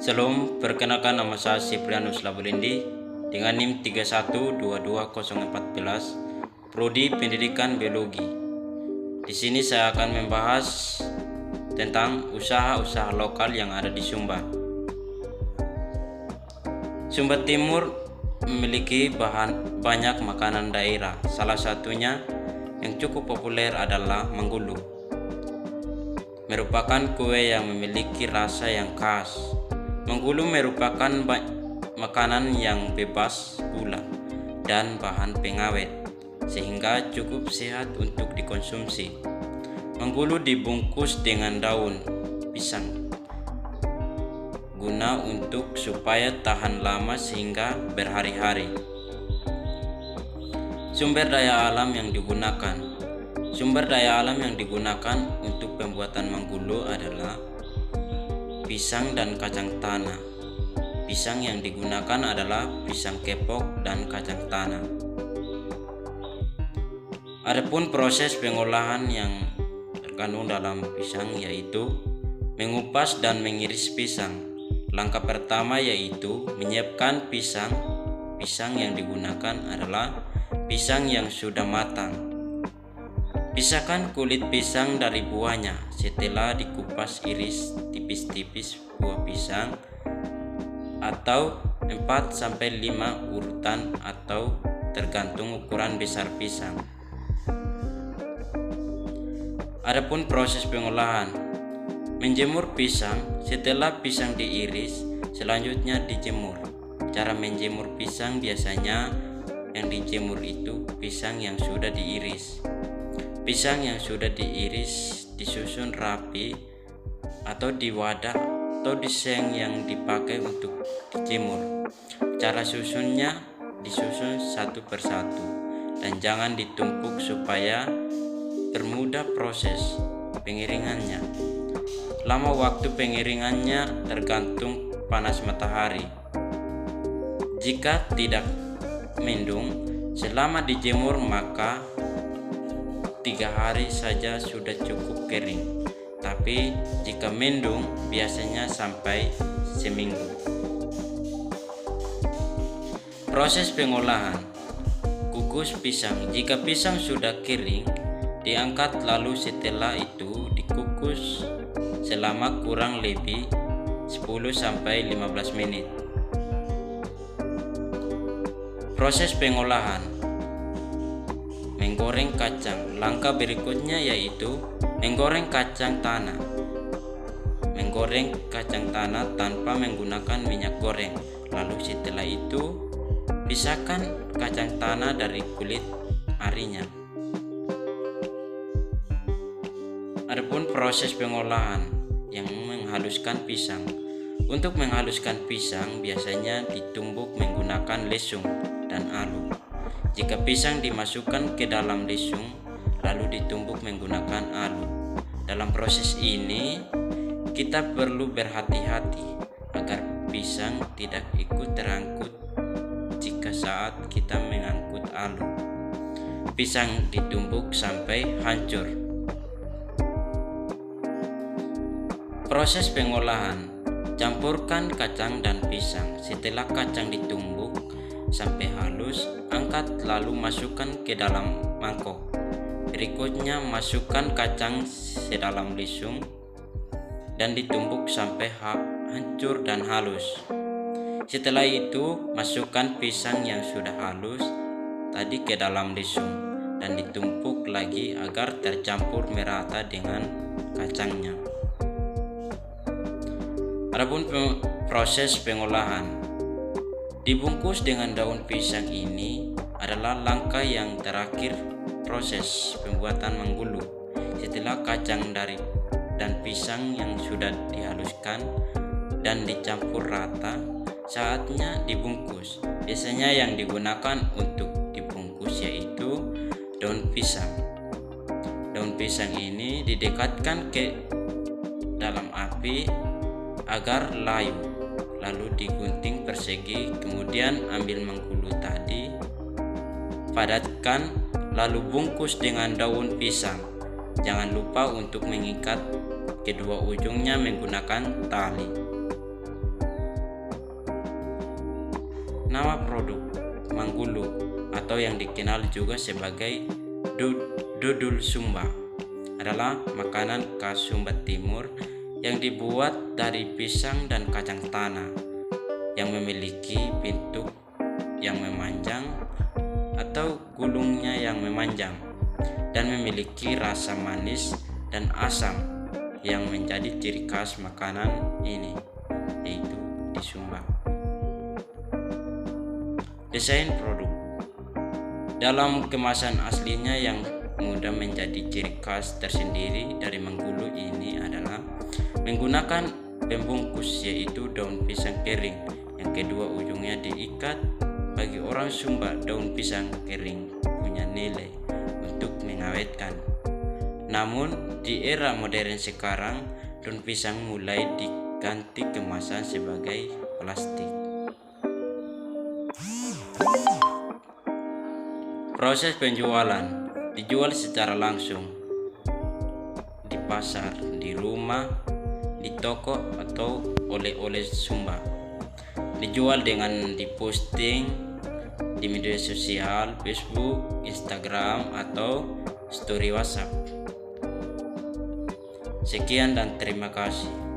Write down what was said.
Shalom, perkenalkan nama saya Siprianus Labulindi dengan NIM 3122014, Prodi Pendidikan Biologi. Di sini saya akan membahas tentang usaha-usaha lokal yang ada di Sumba. Sumba Timur memiliki banyak makanan daerah. Salah satunya yang cukup populer adalah menggulu. Merupakan kue yang memiliki rasa yang khas. Menggulu merupakan makanan yang bebas gula dan bahan pengawet, sehingga cukup sehat untuk dikonsumsi. Menggulu dibungkus dengan daun pisang, guna untuk supaya tahan lama sehingga berhari-hari. Sumber daya alam yang digunakan. Sumber daya alam yang digunakan untuk pembuatan menggulu adalah pisang dan kacang tanah. Pisang yang digunakan adalah pisang kepok dan kacang tanah. Adapun proses pengolahan yang terkandung dalam pisang yaitu mengupas dan mengiris pisang. Langkah pertama yaitu menyiapkan pisang. Pisang yang digunakan adalah pisang yang sudah matang. Pisahkan kulit pisang dari buahnya. Setelah dikupas, iris tipis-tipis buah pisang atau 4-5 urutan atau tergantung ukuran besar pisang. Adapun proses pengolahan, menjemur pisang. Setelah pisang diiris, selanjutnya dijemur. Cara menjemur pisang biasanya yang dijemur itu pisang yang sudah diiris. Pisang yang sudah diiris disusun rapi atau di wadah atau di seng yang dipakai untuk dijemur. Cara susunnya disusun satu persatu dan jangan ditumpuk supaya termudah proses pengiringannya. Lama waktu pengiringannya tergantung panas matahari. Jika tidak mendung selama dijemur maka 3 hari saja sudah cukup kering, tapi jika mendung biasanya sampai seminggu. Proses pengolahan. Kukus pisang. Jika pisang sudah kering, diangkat lalu setelah itu dikukus selama kurang lebih 10-15 menit. Proses pengolahan. Menggoreng kacang. Langkah berikutnya yaitu menggoreng kacang tanah. Menggoreng kacang tanah tanpa menggunakan minyak goreng. Lalu setelah itu pisahkan kacang tanah dari kulit arinya. Adapun proses pengolahan yang menghaluskan pisang. Untuk menghaluskan pisang biasanya ditumbuk menggunakan lesung dan alu. Jika pisang dimasukkan ke dalam lesung lalu ditumbuk menggunakan alu. Dalam proses ini kita perlu berhati-hati agar pisang tidak ikut terangkut jika saat kita mengangkut alu. Pisang ditumbuk sampai hancur. Proses pengolahan. Campurkan kacang dan pisang. Setelah kacang ditumbuk sampai halus, angkat lalu masukkan ke dalam mangkok. Berikutnya masukkan kacang sedalam lesung dan ditumbuk sampai hancur dan halus. Setelah itu masukkan pisang yang sudah halus tadi ke dalam lesung dan ditumpuk lagi agar tercampur merata dengan kacangnya. Adapun proses pengolahan. Dibungkus dengan daun pisang ini adalah langkah yang terakhir proses pembuatan menggulu. Setelah kacang dan pisang yang sudah dihaluskan dan dicampur rata, saatnya dibungkus. Biasanya yang digunakan untuk dibungkus yaitu daun pisang. Daun pisang ini didekatkan ke dalam api agar layu. Lalu digunting persegi, kemudian ambil menggulu tadi, padatkan, lalu bungkus dengan daun pisang. Jangan lupa untuk mengikat kedua ujungnya menggunakan tali. Nama produk Manggulu atau yang dikenal juga sebagai dodol Sumba adalah makanan khas Sumba Timur yang dibuat dari pisang dan kacang tanah yang memiliki bentuk yang memanjang atau gulungnya yang memanjang dan memiliki rasa manis dan asam yang menjadi ciri khas makanan ini, yaitu di Sumba. Desain produk dalam kemasan aslinya yang mudah menjadi ciri khas tersendiri dari Manggulu ini adalah menggunakan pembungkus yaitu daun pisang kering yang kedua ujungnya diikat. Bagi orang Sumba, daun pisang kering punya nilai untuk mengawetkan. Namun di era modern sekarang, daun pisang mulai diganti kemasan sebagai plastik. Proses penjualan dijual secara langsung di pasar, di rumah, di toko atau oleh-oleh Sumba. Dijual dengan diposting di media sosial, Facebook, Instagram, atau story WhatsApp. Sekian dan terima kasih.